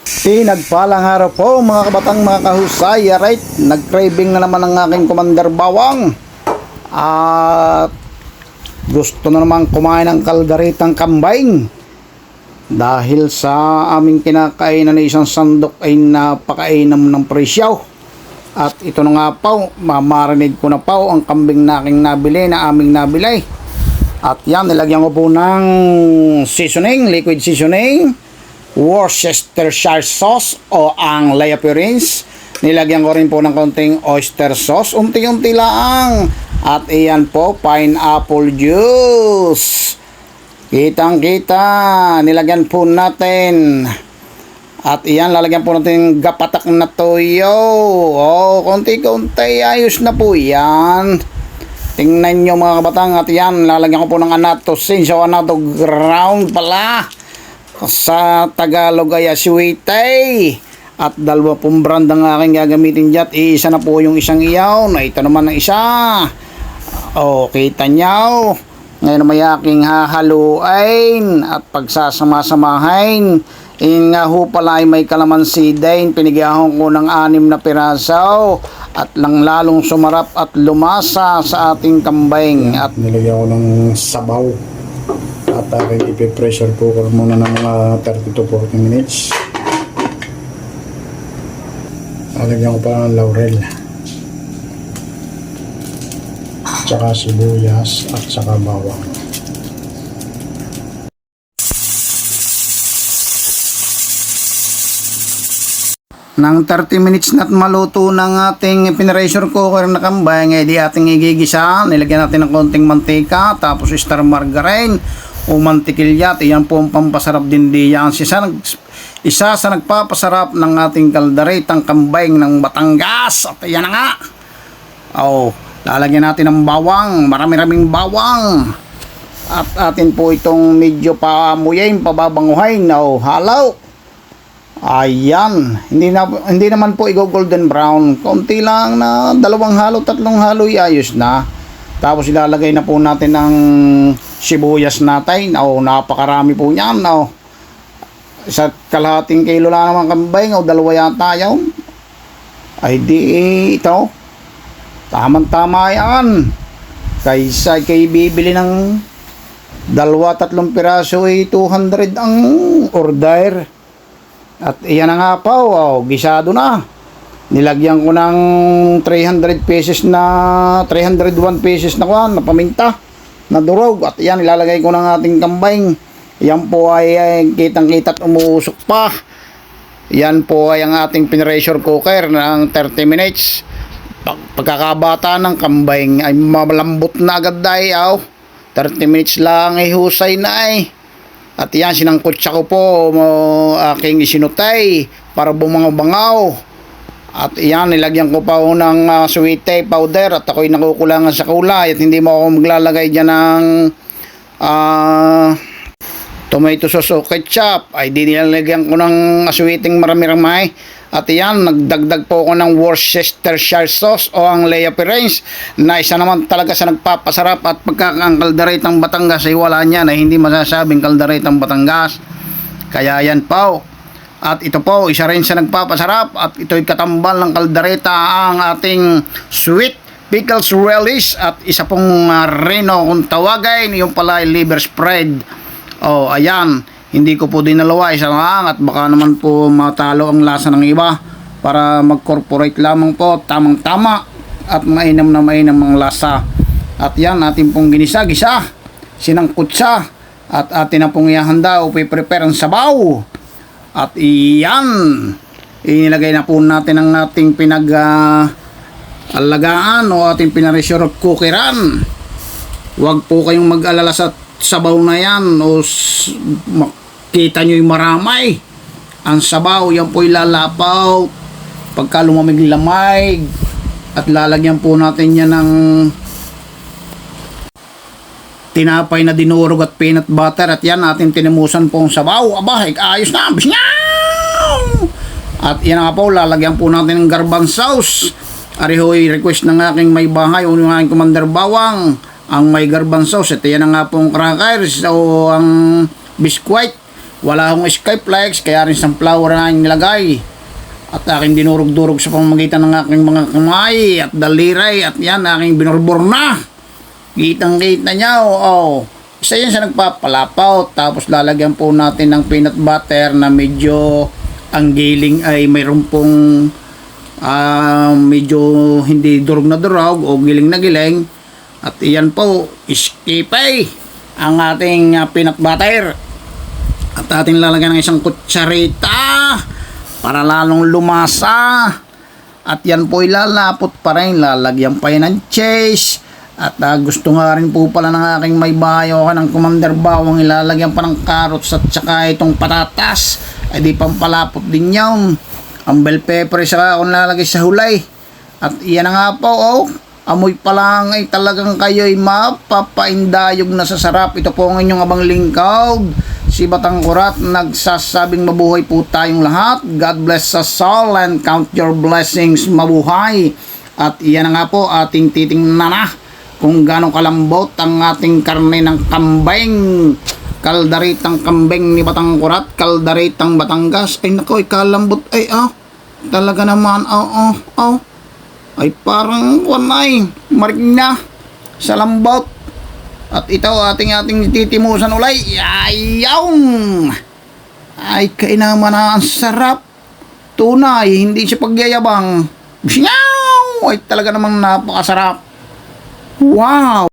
Pinagpalang araw po mga kabatang mga kahusay. Right, nag-craving na naman ang aking Commander Bawang. At gusto na naman kumain ng kalderetang kambing. Dahil sa aming kinakainan na isang sandok ay napakainam ng presyaw. At ito na nga po, mamarinate ko na po ang kambing na aking nabili, na aming nabili. At yan, nilagyan ko po ng seasoning, liquid seasoning, Worcestershire sauce o ang Lea Purines. Nilagyan ko rin po ng konting oyster sauce, unti-unti lang. At iyan po, pineapple juice. Kitang-kita, nilagyan po natin. At iyan, lalagyan po natin gapatak na toyo. Oh, konti-konti, ayos na po yan. Tingnan nyo mga kabatang. At yan, lalagyan ko po ng anato sinso, anato ground pala. Sa Tagalog ay aswite. At dalawa pong brand ang aking gagamitin dyan. Isa na po yung isang iyaw. Na ito naman ang isa. O, kita nyo. Ngayon may aking hahaluin. At pagsasama-samahin. Nga ho pala ay may kalamansi din. Pinigahon ko ng 6 na piraso. At lang lalong sumarap at lumasa sa ating kambing. At nilagyan ko ng sabaw. At aking ipipressure cooker muna ng mga 30 to 40 minutes. Lalagyan ko pa ng laurel, tsaka sibuyas at tsaka bawang. Nang 30 minutes na't maluto ng ating pinressure cooker na kambing, di ating igigisa. Nilagyan natin ng konting mantika, tapos star margarine o mantikilya. Iyan po ang pampasarap din diyan. Isa sa nagpapasarap ng ating kalderetang kambing ng Batangas. At iyan na nga. Lalagyan natin ng bawang, marami-raming bawang. At atin po itong medyo pamuyain, pababanguhin. Halaw. Ayan, hindi naman po golden brown. Konti lang na 2 halo, 3 halo, ayos na. Tapos ilalagay na po natin ng sibuyas natin. Napakarami po niyan. Sa kalahating kilo lang naman kambing, 2 yata yun. Ay di ito. Tamang-tama yan. Kaysa kay bibili ng 2-3 piraso ay 200 ang order. At iyan na nga po, gisado na. Nilagyan ko ng 301 pesos na kuwan, na paminta, na durog. At iyan, ilalagay ko ng ating kambing. Yan po ay kitang-kita at umuusok pa. Yan po ay ang ating pinressure cooker ng 30 minutes. Pagkakabata ng kambing ay malambot na agad dahil. 30 minutes lang ay husay na ay. At yan, sinangkutsa ko po aking isinutay para bumangaw-bangaw. At yan, nilagyan ko pa ng sweet powder. At ako'y nakukulangan sa kulay. At hindi mo ako maglalagay dyan ng tomato sauce o ketchup. Ay di nilalagyan ko ng aswiting marami-ramay. At yan, nagdagdag po ako ng Worcestershire sauce o ang Lea Purines, na isa naman talaga sa nagpapasarap. At pagkakang kalderetang Batangas ay wala niya na hindi masasabing kalderetang Batangas. Kaya yan po. At ito po, isa rin sa nagpapasarap. At ito'y katambal ng kaldereta, ang ating sweet pickles relish. At isa pong reno kung tawagin, yung pala ay liver spread. Ayan. Hindi ko po dinalawa, isa lang, at baka naman po matalo ang lasa ng iba. Para mag-corporate lamang po, tamang-tama at mainam na mainam ang lasa. At yan, atin pong ginisa-gisa, sinangkutsa, at atin na pong ihahanda o prepare ang sabaw. At iyan, inilagay na po natin ang ating pinag-alagaan o ating pinaressure cookeran. Huwag po kayong mag-alala sa sabaw na yan o kita nyo yung maramay. Ang sabaw, yan po ilalapaw pagka lumamig-lamig. At lalagyan po natin yan ng tinapay na dinurog at peanut butter. At yan, atin tinimusan po ang sabaw. Ayos na. At yan nga po, lalagyan po natin ng garban sauce. Arihoy, request ng aking may bahay o ng aking Commander Bawang, ang may garban sauce. Ito yan nga pong crackers o ang biskwit. Wala akong skyflex, kaya rin sunflower na nilagay. At aking dinurog-durog sa pamamagitan ng aking mga kamay at daliray. At yan, aking binurbur na. Kitang-kita niya, oo. Isa yan sa nagpapalapaw. Tapos lalagyan po natin ng peanut butter na medyo ang giling ay mayroon pong medyo hindi durog na durog o giling na giling. At iyan po, iskipay ang ating peanut butter. At ating lalagyan ng isang kutsarita para lalong lumasa. At yan po ilalapot pa rin. Lalagyan pa yan ng cheese. At gusto nga rin po pala ng aking may bayo ng Commander Bawang, ilalagyan pa ng carrots at saka itong patatas. Ay di pampalapot din yun. Ang bell pepper saka ako nalalagay sa hulay. At iyan na nga po, oh. Amoy pa lang ay talagang kayo'y mapapaindayog na sa sarap. Ito po ang inyong abang lingkod, si Batang Kurat, nagsasabing mabuhay po tayong lahat. God bless us all and count your blessings, mabuhay. At iyan na nga po, ating titingnan na kung gaano kalambot ang ating karne ng kambing. Kaldaritang kambing ni Batang Kurat, kaldaritang Batangas. Ay nako, ikalambot ay talaga naman, ay parang wanay, marina sa lambot. At ito ating titimusan ulay. Ayaw! Ay kainaman na ang sarap. Tunay, hindi siya pagyayabang. Ay talaga namang napakasarap. Wow!